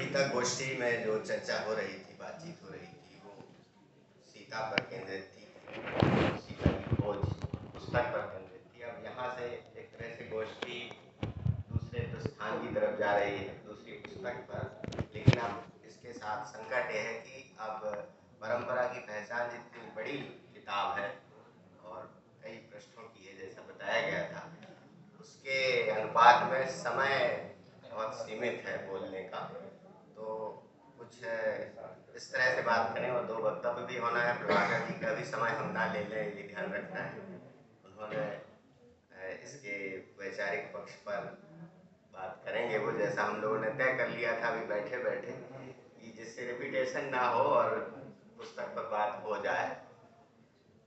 अभी तक गोष्ठी में जो चर्चा हो रही थी, बातचीत हो रही थी, वो सीता पर केंद्रित थी। सीता की खोज पुस्तक पर केंद्रित थी। अब यहाँ से एक तरह से गोष्ठी दूसरे प्रस्थान की तरफ जा रही है, दूसरी पुस्तक पर। लेकिन अब इसके साथ संकट यह है कि अब परंपरा की पहचान जितनी बड़ी किताब है और कई पृष्ठों की है, जैसा बताया गया था, उसके अनुपात में समय बहुत सीमित है बोलने का। तो कुछ इस तरह से बात करें और दो वक्तव्य भी होना है। प्रभाकर जी का भी समय हम ना ले लें, ये ध्यान रखना है। उन्होंने इसके वैचारिक पक्ष पर बात करेंगे, वो जैसा हम लोगों ने तय कर लिया था अभी बैठे बैठे, कि जिससे रिपीटेशन ना हो और पुस्तक पर बात हो जाए।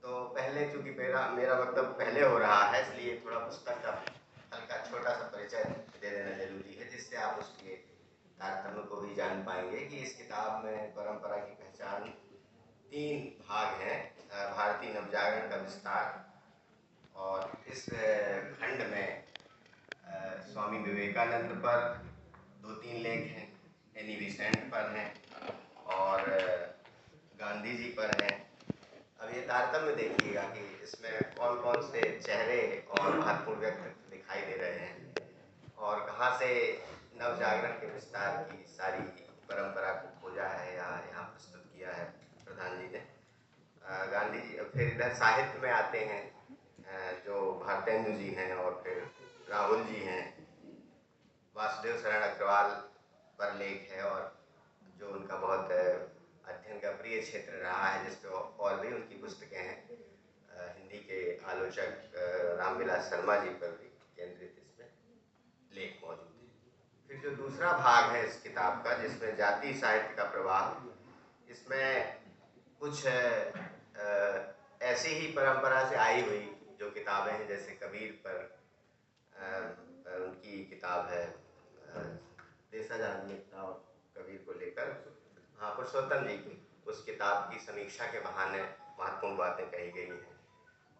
तो पहले चूंकि मेरा वक्तव्य पहले हो रहा है, इसलिए थोड़ा पुस्तक का हल्का छोटा सा परिचय दे देना जरूरी है, जिससे आप उसके तारतम्य को भी जान पाएंगे कि इस किताब में परंपरा की पहचान 3 भाग हैं। भारतीय नवजागरण का विस्तार, और इस खंड में स्वामी विवेकानंद पर 2-3 लेख हैं, एनी बेसेंट पर हैं, और गांधी जी पर हैं। अब ये तारतम्य देखिएगा कि इसमें कौन कौन से चेहरे और महत्वपूर्ण व्यक्तित्व दिखाई दे रहे हैं, और कहाँ से नवजागरण के विस्तार की सारी परंपरा को खोजा है या यहाँ प्रस्तुत किया है प्रधान जी ने। गांधी जी फिर इधर साहित्य में आते हैं, जो भारतेंदु जी हैं, और फिर राहुल जी हैं। वासुदेव शरण अग्रवाल पर लेख है, और जो उनका बहुत अध्ययन का प्रिय क्षेत्र रहा है, जिस पे और भी उनकी पुस्तकें हैं। हिंदी के आलोचक रामविलास शर्मा जी पर भी केंद्रित इसमें लेख मौजूद है। फिर जो दूसरा भाग है इस किताब का, जिसमें जाति साहित्य का प्रवाह, इसमें कुछ ऐसी ही परंपरा से आई हुई जो किताबें हैं, जैसे कबीर पर उनकी किताब है देशा धार्मिकता, और कबीर को लेकर हाँ पुरुषोत्तम जी की उस किताब की समीक्षा के बहाने महत्वपूर्ण बातें कही गई हैं।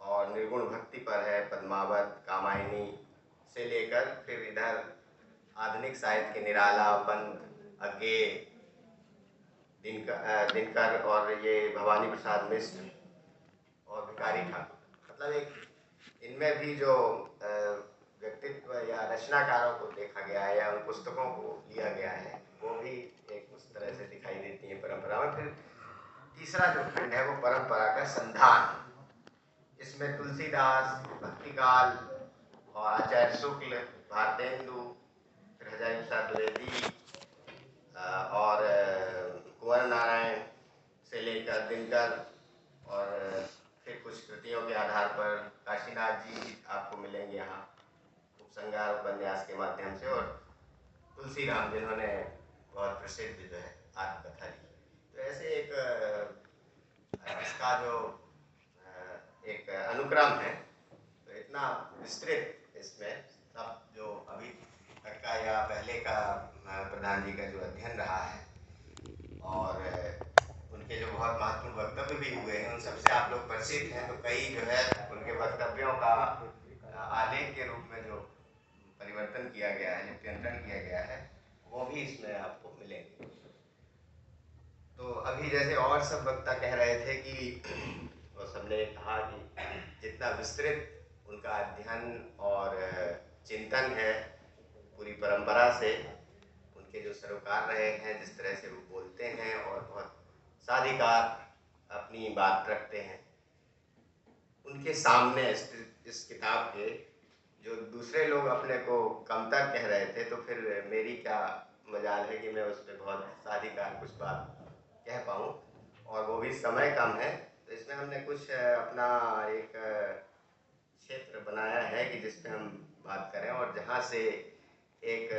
और निर्गुण भक्ति पर है, पद्मावत, कामायनी से लेकर फिर इधर आधुनिक साहित्य के निराला, पंत, अज्ञे, दिनकर और ये भवानी प्रसाद मिश्र और भिखारी ठाकुर। मतलब एक इनमें भी जो व्यक्तित्व या रचनाकारों को देखा गया है या उन पुस्तकों को लिया गया है, वो भी एक उस तरह से दिखाई देती है परंपरा में। फिर तीसरा जो खंड है वो परंपरा का संधान। इसमें तुलसीदास, भक्तिकाल और आचार्य शुक्ल, भारतेंदु, फिर हजारी प्रसाद द्विवेदी और कुंवर नारायण से लेकर दिनकर, और फिर कुछ कृतियों के आधार पर काशीनाथ जी आपको मिलेंगे यहाँ उपसंहार उपन्यास के माध्यम से, और तुलसीराम जिन्होंने बहुत प्रसिद्ध जो है आत्मकथा लिखी। तो ऐसे एक इसका जो एक अनुक्रम है, तो इतना विस्तृत इसमें सब जो अभी तक का या पहले का प्रधान जी का जो अध्ययन रहा है, और उनके जो बहुत महत्वपूर्ण वक्तव्य भी हुए हैं, उन सबसे आप लोग परिचित हैं। तो कई जो है उनके वक्तव्यों का आलेख के रूप में जो परिवर्तन किया गया है, लिप्यंतरण किया गया है, वो भी इसमें आपको मिलेंगे। तो अभी जैसे और सब वक्ता कह रहे थे कि वो सबने कहा कि जितना विस्तृत उनका अध्ययन और चिंतन है पूरी परंपरा से, उनके जो सरोकार रहे हैं, जिस तरह से वो बोलते हैं और बहुत साधिकार अपनी बात रखते हैं, उनके सामने इस किताब के जो दूसरे लोग अपने को कमतर कह रहे थे, तो फिर मेरी क्या मजाल है कि मैं उस पर बहुत साधिकार कुछ बात कह पाऊँ, और वो भी समय कम है। तो इसमें हमने कुछ अपना एक क्षेत्र बनाया है कि जिसमें हम बात करें, और जहाँ से एक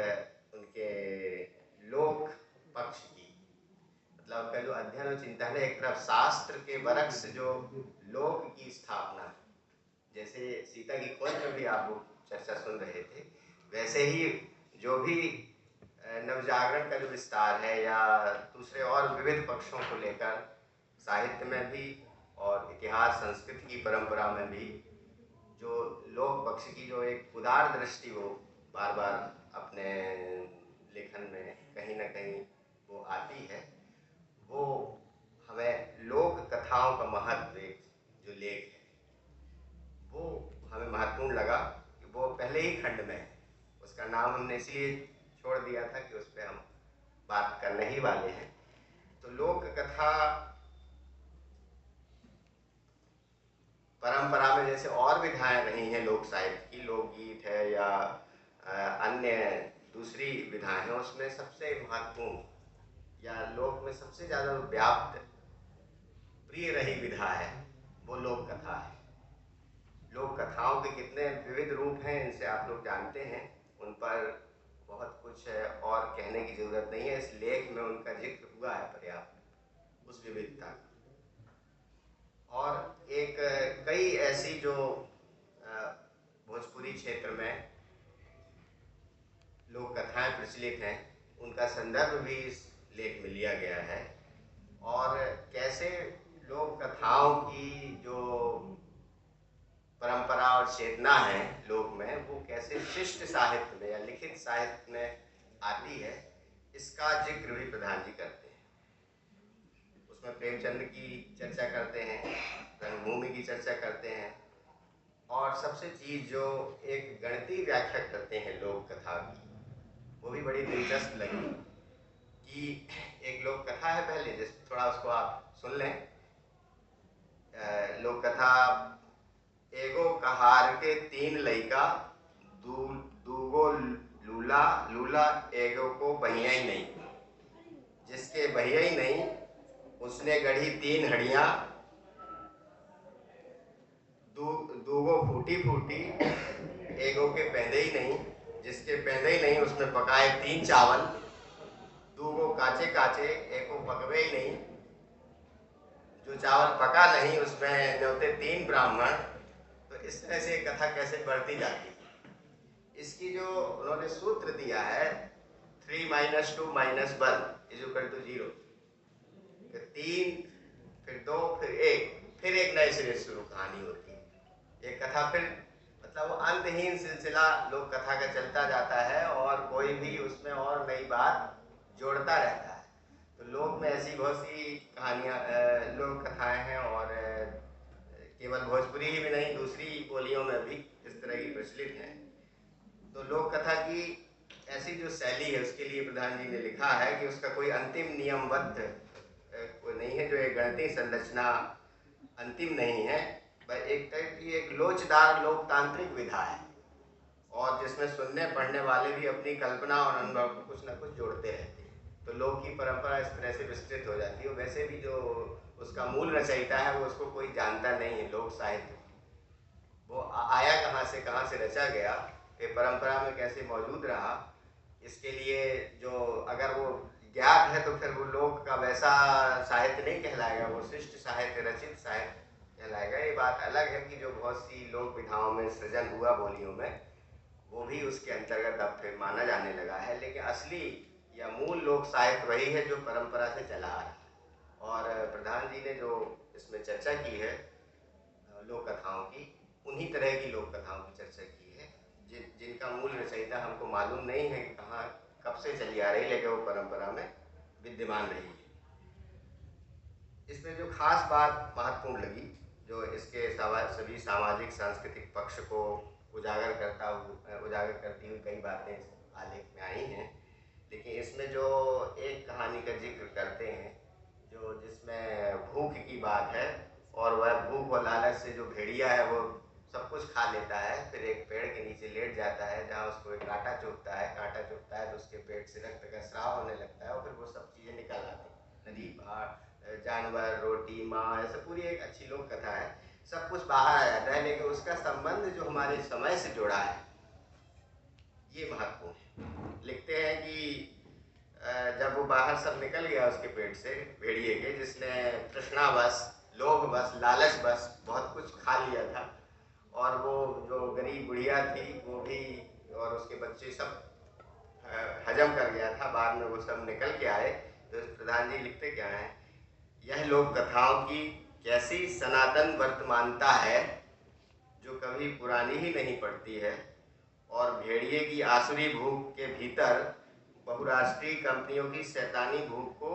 उनके लोक पक्ष की, मतलब कह लो अध्ययन और चिंतन है, एक तरफ शास्त्र के वर्क से जो लोक की स्थापना है, जैसे सीता की खोज में भी आप चर्चा सुन रहे थे, वैसे ही जो भी नवजागरण का जो विस्तार है या दूसरे और विविध पक्षों को लेकर साहित्य में भी और इतिहास संस्कृति की परंपरा में भी जो लोक पक्ष की जो एक उदार दृष्टि वो बार बार अपने लेखन में कहीं ना कहीं इसलिए छोड़ दिया था कि उस पर हम बात करने ही वाले हैं। तो लोक कथा परंपरा में जैसे और विधाएं रही हैं लोक साहित्य की, लोकगीत है या अन्य दूसरी विधाएं हैं, उसमें सबसे महत्वपूर्ण या लोक में सबसे ज़्यादा व्याप्त प्रिय रही विधा है वो लोक कथा है। लोक कथाओं के कितने विविध रूप हैं इनसे आप लोग जानते हैं, उन पर बहुत कुछ है और कहने की जरूरत नहीं है, इस लेख में उनका जिक्र हुआ है पर्याप्त उस विविधता। और एक कई ऐसी जो भोजपुरी क्षेत्र में लोक कथाएं प्रचलित हैं उनका संदर्भ भी इस लेख में लिया गया है, और कैसे लोक कथाओं की जो परंपरा और चेतना है लोक में वो कैसे शिष्ट साहित्य में या लिखित साहित्य में आती है, इसका जिक्र भी प्रधान जी करते हैं। उसमें प्रेमचंद की चर्चा करते हैं, रंगभूमि की चर्चा करते हैं, और सबसे चीज जो एक गणितीय व्याख्या करते हैं लोक कथा की, वो भी बड़ी दिलचस्प लगी। कि एक लोक कथा है, पहले जिस थोड़ा उसको आप सुन लें। लोक कथा, एगो कहार के 3 लइका, दूगो लूला, लूला एगो को बहिया ही नहीं, जिसके बहिया ही नहीं उसने गढ़ी 3 हड़ियां, दूगो फूटी फूटी, एगो के पैदे ही नहीं, जिसके पैदे ही नहीं उसमें पकाए 3 चावल, दूगो काचे काचे एको पकवे ही नहीं, जो चावल पका नहीं उसमें न्योते 3 ब्राह्मण। तो इस तरह से कथा कैसे बढ़ती जाती है। इसकी जो उन्होंने सूत्र दिया है 3 - 2 - 1 = 0, 3 फिर 2 फिर 1, फिर एक नए सिरे से शुरू कहानी होती है। एक कथा फिर मतलब वो अंतहीन सिलसिला लोक कथा का चलता जाता है और कोई भी उसमें और नई बात जोड़ता रहता है। तो लोक में ऐसी बहुत सी कहानियाँ लोक कथाएं हैं, और केवल भोजपुरी ही में नहीं दूसरी बोलियों में भी इस तरह की प्रचलित हैं। तो लोक कथा की ऐसी जो शैली है उसके लिए प्रधान जी ने लिखा है कि उसका कोई अंतिम नियमबद्ध कोई नहीं है, जो एक गणितीय संरचना अंतिम नहीं है, पर एक टाइप की एक लोचदार लोकतांत्रिक विधा है, और जिसमें सुनने पढ़ने वाले भी अपनी कल्पना और अनुभव को कुछ न कुछ जोड़ते रहते हैं। तो लोक की परंपरा इस तरह से विस्तृत हो जाती है। वैसे भी जो उसका मूल रचयिता है वो उसको कोई जानता नहीं है, लोक साहित्य वो आया कहाँ से रचा गया, ये परंपरा में कैसे मौजूद रहा, इसके लिए जो अगर वो ज्ञात है तो फिर वो लोक का वैसा साहित्य नहीं कहलाएगा, वो शिष्ट साहित्य, रचित साहित्य कहलाएगा। ये बात अलग है कि जो बहुत सी लोक विधाओं में सृजन हुआ बोलियों में, वो भी उसके अंतर्गत अब फिर माना जाने लगा है, लेकिन असली या मूल लोक साहित्य वही है जो परंपरा से चला आ रहा है। और प्रधान जी ने जो इसमें चर्चा की है लोक कथाओं की, उन्हीं तरह की लोक कथाओं की चर्चा की है, जिनका मूल रचयिता हमको मालूम नहीं है कि कहाँ कब से चली आ रही, लेकिन वो परंपरा में विद्यमान रही है। इसमें जो खास बात महत्वपूर्ण लगी, जो इसके सभी सामाजिक सांस्कृतिक पक्ष को उजागर करती हुई कई बातें आलेख में आई हैं, लेकिन इसमें जो एक कहानी का जिक्र करते हैं जो जिसमें भूख की बात है, और वह भूख व लालच से जो भेड़िया है वो सब कुछ खा लेता है, फिर एक पेड़ के नीचे लेट जाता है जहाँ उसको एक कांटा चुभता है तो उसके पेट से रक्त का स्राव होने लगता है, और फिर वो सब चीज़ें निकल आती, नदी पहाड़ जानवर रोटी माँ, ऐसा पूरी एक अच्छी लोक कथा है, सब कुछ बाहर आ जाता है, लेकिन उसका संबंध जो हमारे समय से जुड़ा है ये महत्वपूर्ण है। लिखते हैं कि जब वो बाहर सब निकल गया उसके पेट से भेड़िए के, जिसने तृष्णावश, लोभवश, लालचवश बहुत कुछ खा लिया था, और वो जो गरीब बुढ़िया थी वो भी और उसके बच्चे सब हजम कर गया था, बाद में वो सब निकल के आए। तो प्रधान जी लिखते क्या हैं, यह लोक कथाओं की कैसी सनातन वर्तमानता है जो कभी पुरानी ही नहीं पड़ती है, और भेड़िए की आसुरी भूख के भीतर बहुराष्ट्रीय कंपनियों की शैतानी भूख को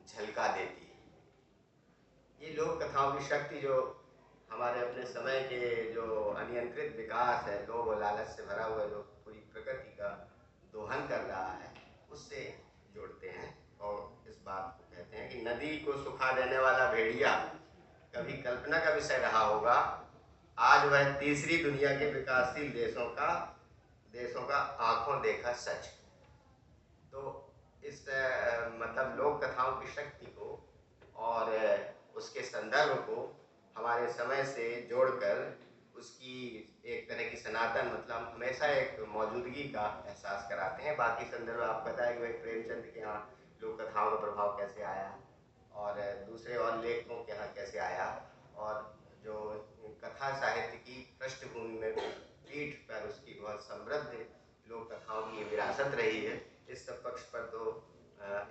झलका देती है। ये लोक कथाओं की शक्ति जो हमारे अपने समय के जो अनियंत्रित विकास है, लोभ और लालच से भरा हुआ जो पूरी प्रकृति का दोहन कर रहा है उससे जोड़ते हैं और इस बात को कहते हैं कि नदी को सुखा देने वाला भेड़िया कभी कल्पना का विषय रहा होगा, आज वह तीसरी दुनिया के विकासशील देशों का आंखों देखा सच। तो इस मतलब लोक कथाओं की शक्ति को और उसके संदर्भ को हमारे समय से जोड़कर उसकी एक तरह की सनातन मतलब हमेशा एक मौजूदगी का एहसास कराते हैं। बाकी संदर्भ आप बताएं कि भाई प्रेमचंद के यहाँ लोक कथाओं का प्रभाव कैसे आया और दूसरे और लेखकों के यहाँ कैसे आया, और जो कथा साहित्य की पृष्ठभूमि में पीठ पर उसकी बहुत समृद्ध लोक कथाओं की विरासत रही है, इस सब पक्ष पर तो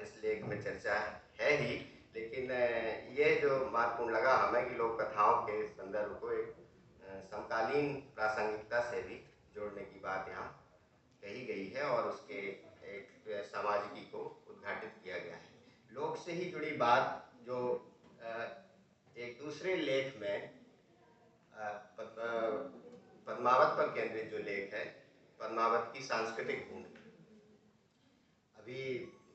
इस लेख में चर्चा है ही। लेकिन ये जो महत्वपूर्ण लगा हमें कि लोक कथाओं के संदर्भ को एक समकालीन प्रासंगिकता से भी जोड़ने की बात यहाँ कही गई है और उसके एक सामाजिकी को उद्घाटित किया गया है। लोक से ही जुड़ी बात जो एक दूसरे लेख में पद्मावत पर केंद्रित जो लेख है, पद्मावत की सांस्कृतिक भूमि। अभी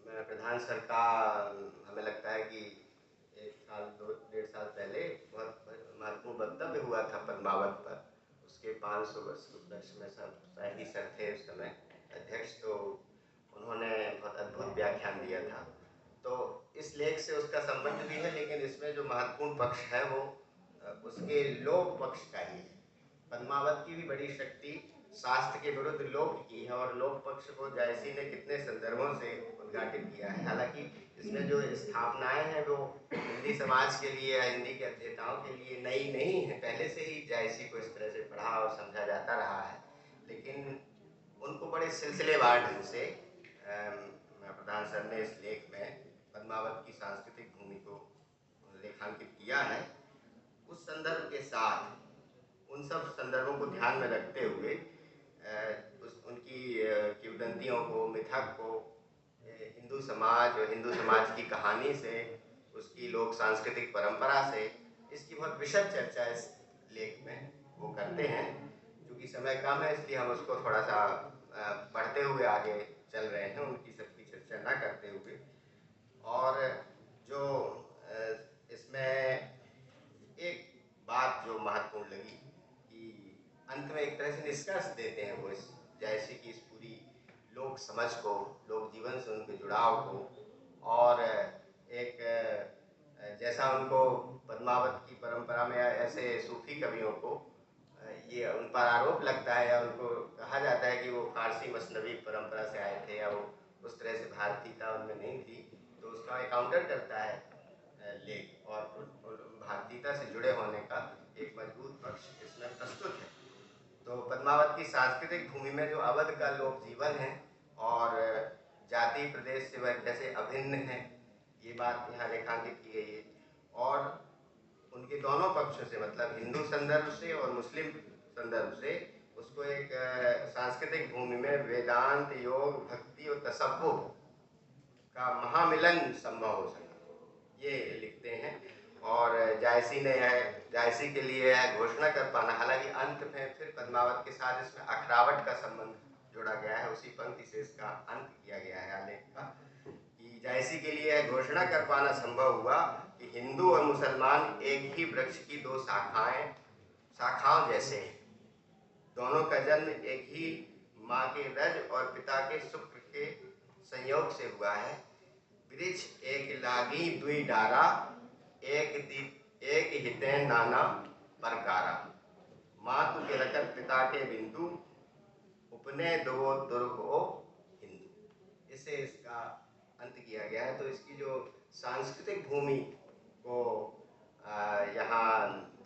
प्रधान सरकार हमें लगता है कि 1-1.5 साल पहले बहुत महत्वपूर्ण वक्तव्य हुआ था पद्मावत पर, उसके 500 वर्ष के उपलक्ष्य में सब शायद सर थे उस समय अध्यक्ष, तो उन्होंने बहुत अद्भुत व्याख्यान दिया था। तो इस लेख से उसका संबंध भी है, लेकिन इसमें जो महत्वपूर्ण पक्ष है वो उसके लोक पक्ष का ही है। पद्मावत की भी बड़ी शक्ति शास्त्र के विरुद्ध लोक की है और लोक पक्ष को जायसी ने कितने संदर्भों से उद्घाटित किया है। हालांकि इसमें जो स्थापनाएं हैं वो हिंदी समाज के लिए या हिंदी के अध्येताओं के लिए नई नहीं है, पहले से ही जायसी को इस तरह से पढ़ा और समझा जाता रहा है, लेकिन उनको बड़े सिलसिलेवार ढंग से प्रधान सर ने इस लेख में पद्मावत की सांस्कृतिक भूमि को रेखांकित किया है। उस संदर्भ के साथ उन सब संदर्भों को ध्यान में रखते हुए उनकी किंवदंतियों को, मिथक को, हिंदू समाज और हिंदू समाज की कहानी से, उसकी लोक सांस्कृतिक परंपरा से, इसकी बहुत विशद चर्चा इस लेख में वो करते हैं। क्योंकि समय कम है इसलिए हम उसको थोड़ा सा पढ़ते हुए आगे चल रहे हैं, उनकी सबकी चर्चा ना करते हुए। और जो इसमें एक बात जो महत्वपूर्ण लगी कि अंत में एक तरह से निष्कर्ष देते हैं वो इस जायसी की इस पूरी लोक समझ को, लोक जीवन से उनके जुड़ाव को, और एक जैसा उनको पद्मावत की परंपरा में ऐसे सूफी कवियों को ये उन पर आरोप लगता है या उनको कहा जाता है कि वो फारसी मसनवी परंपरा से आए थे या वो उस तरह से भारतीयता उनमें नहीं थी, तो उसका एक काउंटर करता है लेख और भारतीयता से जुड़े होने का एक मजबूत पक्ष इसमें प्रस्तुत है। तो पद्मावत की सांस्कृतिक भूमि में जो अवध का लोक जीवन है और जाति प्रदेश से वह कैसे अभिन्न है, ये बात यहाँ रेखांकित की गई है। और उनके दोनों पक्षों से मतलब हिंदू संदर्भ से और मुस्लिम संदर्भ से उसको एक सांस्कृतिक भूमि में वेदांत, योग, भक्ति और तसव्वुफ का महामिलन संभव हो सका, ये लिखते हैं। और जायसी के लिए घोषणा कर पाना, हालांकि अंत में फिर पद्मावत के साथ इसमें अखरावट का संबंध जोड़ा गया है, उसी पंक्ति से इसका अंत किया गया है आलेख का, कि जायसी के लिए घोषणा कर पाना संभव हुआ कि हिंदू और मुसलमान एक ही वृक्ष की दो शाखाओं जैसे हैं, दोनों का जन्म एक ही माँ के रज और पिता के शुक्र के संयोग से हुआ है। वृक्ष एक लागी दुई डारा, एक हिते नाना परकारा, मातु के रकत पिता के बिंदु, उपने दो दुर्ग ओ हिंदू। इससे इसका अंत किया गया है। तो इसकी जो सांस्कृतिक भूमि को यहाँ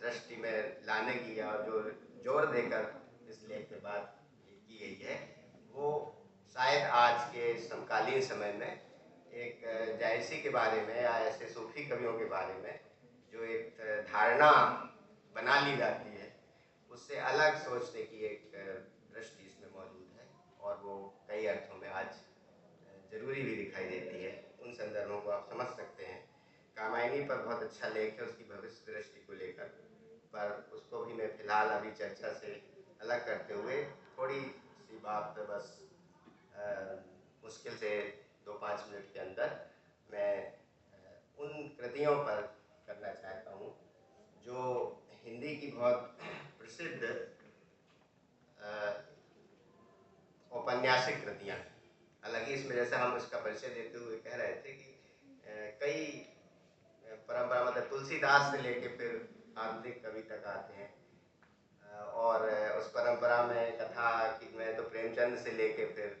दृष्टि में लाने की और जो जोर देकर इस लेख में बात की गई है, वो शायद आज के समकालीन समय में एक जायसी के बारे में या ऐसे सूफी कवियों के बारे में जो एक धारणा बना ली जाती है, उससे अलग सोचने की एक दृष्टि इसमें मौजूद है और वो कई अर्थों में आज जरूरी भी दिखाई देती है। उन संदर्भों को आप समझ सकते हैं। कामायनी पर बहुत अच्छा लेख है उसकी भविष्य दृष्टि को लेकर, पर उसको भी मैं फिलहाल अभी चर्चा से अलग करते हुए थोड़ी सी बात बस मुश्किल से 2-5 मिनट के अंदर मैं उन कृतियों पर करना चाहता हूँ जो हिंदी की बहुत प्रसिद्ध औपन्यासिक कृतियाँ। हालांकि इसमें जैसा हम इसका परिचय देते हुए कह रहे थे कि कई परंपरा मतलब तुलसीदास से लेके फिर आधुनिक कवि तक आते हैं, और उस परंपरा में कथा कि में तो प्रेमचंद से लेके फिर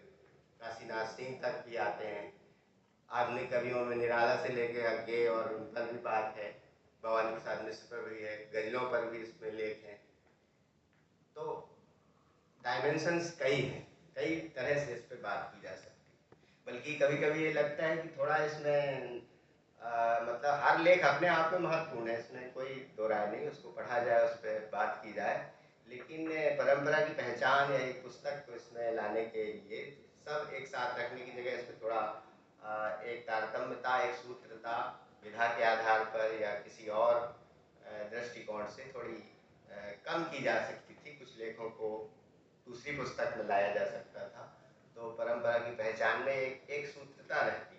काशीनाथ सिंह तक भी आते हैं। आधुनिक कवियों में निराला से लेके अज्ञे और उन पर भी बात है, भवानी प्रसाद मिश्र पर भी है, गजलों पर भी इसमें लेख हैं। तो डायमेंशंस कई हैं, कई तरह से इस पर बात की जा सकती है। बल्कि कभी कभी ये लगता है कि थोड़ा इसमें मतलब हर लेख अपने आप में महत्वपूर्ण है, इसमें कोई दो राय नहीं, उसको पढ़ा जाए, उस पर बात की जाए, लेकिन परंपरा की पहचान या एक पुस्तक को इसमें लाने के लिए सब एक साथ रखने की जगह इसमें थोड़ा एक तारतम्यता, एक सूत्रता विधा के आधार पर या किसी और दृष्टिकोण से थोड़ी कम की जा सकती थी। कुछ लेखों को दूसरी पुस्तक में लाया जा सकता था, तो परंपरा की पहचान में एक सूत्रता रहती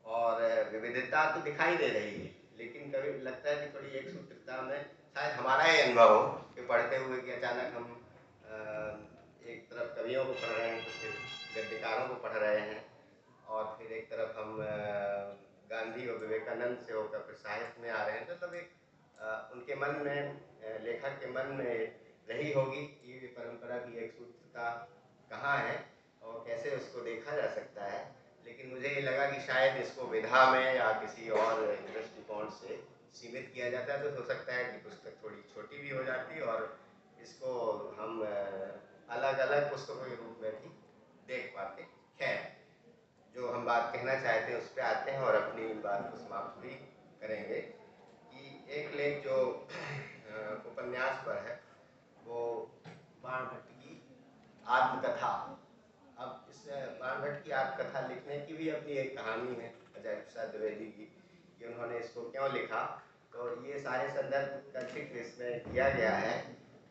और विविधता तो दिखाई दे रही है, लेकिन कभी लगता है कि थोड़ी एक सूत्रता में शायद हमारा ही अनुभव हो कि पढ़ते हुए कि अचानक हम एक तरफ कवियों को पढ़ रहे हैं तो फिर गद्यकारों को पढ़ रहे हैं, और फिर एक तरफ हम गांधी और विवेकानंद से होकर फिर साहित्य में आ रहे हैं। तो तब एक उनके मन में, लेखक के मन में रही होगी कि ये परंपरा की एक सूत्रता कहाँ है और कैसे उसको देखा जा सकता है। लेकिन मुझे ये लगा कि शायद इसको विधा में या किसी और दृष्टिकोण से सीमित किया जाता है तो हो सकता है कि पुस्तक थोड़ी छोटी भी हो जाती और इसको हम अलग अलग पुस्तकों के रूप में भी देख पाते। खैर, जो हम बात कहना चाहते हैं उस पर आते हैं और अपनी बात को समाप्त भी करेंगे कि एक लेख जो उपन्यास पर है वो बाण भट्ट की आत्मकथा। अब इस बाण भट्ट की आत्मकथा लिखने की भी अपनी एक कहानी है अजय प्रसाद द्विवेदी की कि उन्होंने इसको क्यों लिखा। तो ये सारे संदर्भ का जिक्र इसमें किया गया है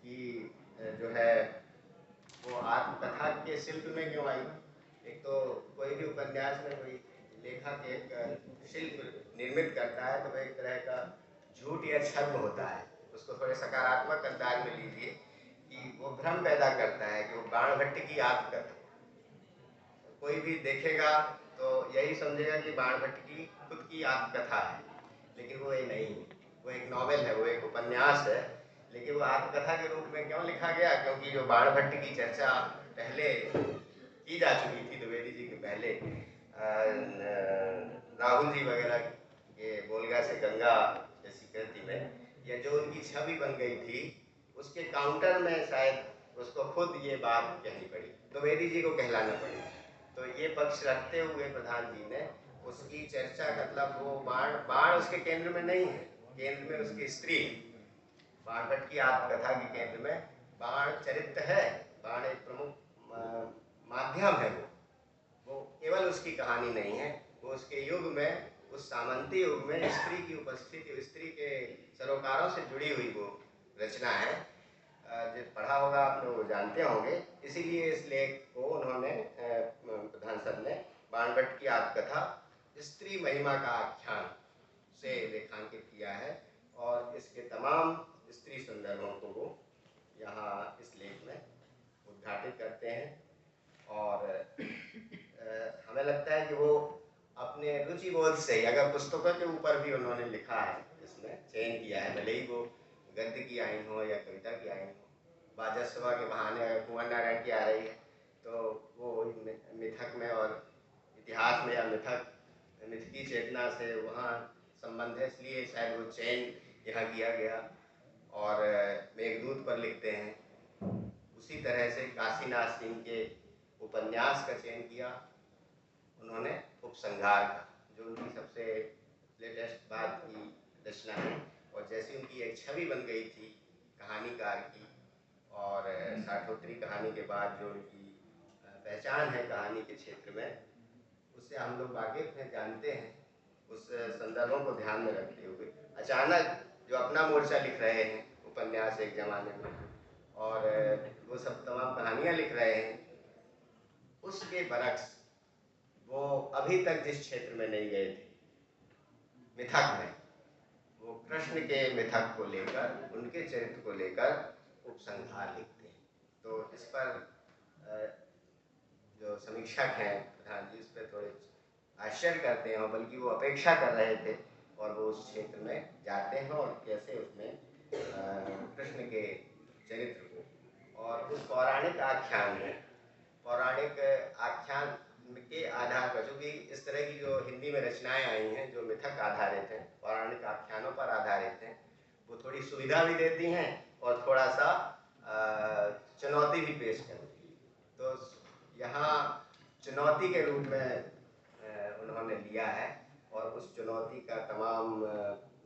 कि जो है वो आत्मकथा के शिल्प में क्यों आई। एक तो कोई भी उपन्यास में कोई लेखक एक शिल्प निर्मित करता है तो एक तरह का झूठ या छद्म होता है, उसको थोड़े सकारात्मक अंदाज में लीजिए कि वो भ्रम पैदा करता है कि वो बाण भट्ट की आत्मकथा। कोई भी देखेगा तो यही समझेगा कि बाण भट्ट की खुद की आत्मकथा है, लेकिन वो ये नहीं है, वो एक नॉवेल है, वो एक उपन्यास है। लेकिन वो आत्मकथा के रूप में क्यों लिखा गया, क्योंकि जो बाण भट्ट की चर्चा पहले की जा चुकी थी द्विवेदी जी के पहले, राहुल जी वगैरह के बोलगा से गंगा जैसी कृति में, या जो उनकी छवि बन गई थी उसके काउंटर में शायद उसको खुद ये बात कहनी पड़ी, द्विवेदी जी को कहलाना पड़ी। तो ये पक्ष रखते हुए प्रधान जी ने उसकी चर्चा, मतलब वो बाण उसके केंद्र में नहीं है, केंद्र में उसकी स्त्री है। बाण भट्ट की आत्मकथा के केंद्र में बाण चरित्र है, बाण एक प्रमुख माध्यम है। वो केवल उसकी कहानी नहीं है, वो उसके युग में, उस सामंती युग में स्त्री की उपस्थिति, स्त्री के सरोकारों से जुड़ी हुई वो रचना है। जो पढ़ा होगा आप लोग जानते होंगे, इसीलिए इस लेख को उन्होंने प्रधान सर ने बाण भट्ट की आत्मकथा स्त्री महिमा का आख्यान से रेखांकित किया है, और इसके तमाम स्त्री संदर्भों को वो यहाँ इस लेख में उद्घाटित करते हैं। और हमें लगता है कि वो अपने रुचि बोध से ही, अगर पुस्तकों के ऊपर भी उन्होंने लिखा है, इसमें चयन किया है, भले ही वो गद्य की आइन हो या कविता की आइन हो, बाजसवा के बहाने अगर कुंवर नारायण की आ रही है तो वो मिथक में और इतिहास में या मिथकी चेतना से वहाँ संबंध है, इसलिए शायद वो चयन यहाँ किया गया। और मेघदूत पर लिखते हैं, उसी तरह से काशीनाथ सिंह के उपन्यास का चयन किया उन्होंने, उपसंहार का, जो उनकी सबसे लेटेस्ट बात की रचना है, और जैसी उनकी एक छवि बन गई थी कहानीकार की, और साठोत्तरी कहानी के बाद जो उनकी पहचान है कहानी के क्षेत्र में, उससे हम लोग वाकिफ हैं, जानते हैं। उस संदर्भों को ध्यान में रखते हुए अचानक जो अपना मोर्चा लिख रहे हैं उपन्यास एक जमाने में, और वो सब तमाम कहानियाँ लिख रहे हैं, उसके बरक्स वो अभी तक जिस क्षेत्र में नहीं गए थे, मिथक में, वो कृष्ण के मिथक को लेकर, उनके चरित्र को लेकर उपसंहार लिखते हैं। तो इस पर जो समीक्षक हैं प्रधान जी, उस पर थोड़े आश्चर्य करते हैं, बल्कि वो अपेक्षा कर रहे थे और वो उस क्षेत्र में जाते हैं और कैसे उसमें कृष्ण के चरित्र को और उस पौराणिक आख्यान में, पौराणिक आख्यान के आधार पर, जो कि इस तरह की जो हिंदी में रचनाएं आई हैं जो मिथक आधारित हैं, पौराणिक आख्यानों पर आधारित हैं, वो थोड़ी सुविधा भी देती हैं और थोड़ा सा चुनौती भी पेश करती हैं। तो यहाँ चुनौती के रूप में उन्होंने लिया है और उस चुनौती का तमाम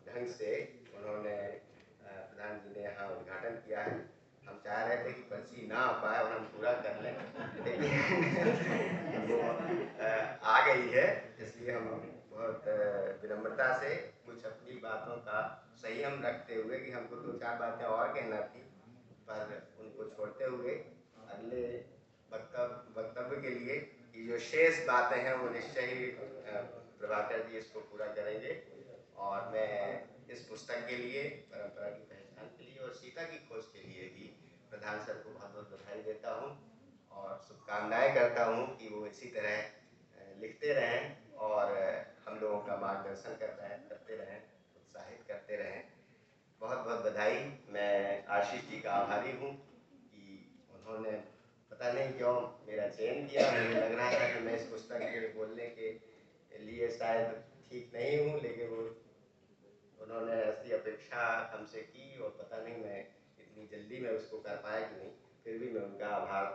ढंग से उन्होंने प्रधान जी ने यहाँ उद्घाटन किया है। हम चाह रहे थे कि पर्ची ना आ पाए और हम पूरा कर लें, लेकिन वो आ गई है, इसलिए हम बहुत विनम्रता से कुछ अपनी बातों का संयम रखते हुए कि हमको 2-4 बातें और कहना थी, पर उनको छोड़ते हुए अगले वक्तव्य के लिए कि जो शेष बातें हैं वो निश्चय ही प्रभाकर जी इसको पूरा करेंगे। और मैं इस पुस्तक के लिए, परंपरा की पहचान के लिए और सीता की खोज के लिए भी प्रधान सर को बहुत बहुत बधाई देता हूँ और शुभकामनाएं करता हूँ कि वो इसी तरह लिखते रहें और हम लोगों का मार्गदर्शन करते रहें, उत्साहित करते रहें। बहुत बहुत बधाई। मैं आशीष जी का आभारी हूँ कि उन्होंने पता नहीं क्यों मेरा चयन किया। मुझे लग रहा था कि मैं इस पुस्तक के बोलने के लिए शायद ठीक नहीं हूँ, लेकिन वो उन्होंने ऐसी अपेक्षा हमसे की और पता नहीं मैं इतनी जल्दी में उसको कर पाया कि नहीं, फिर भी मैं उनका आभार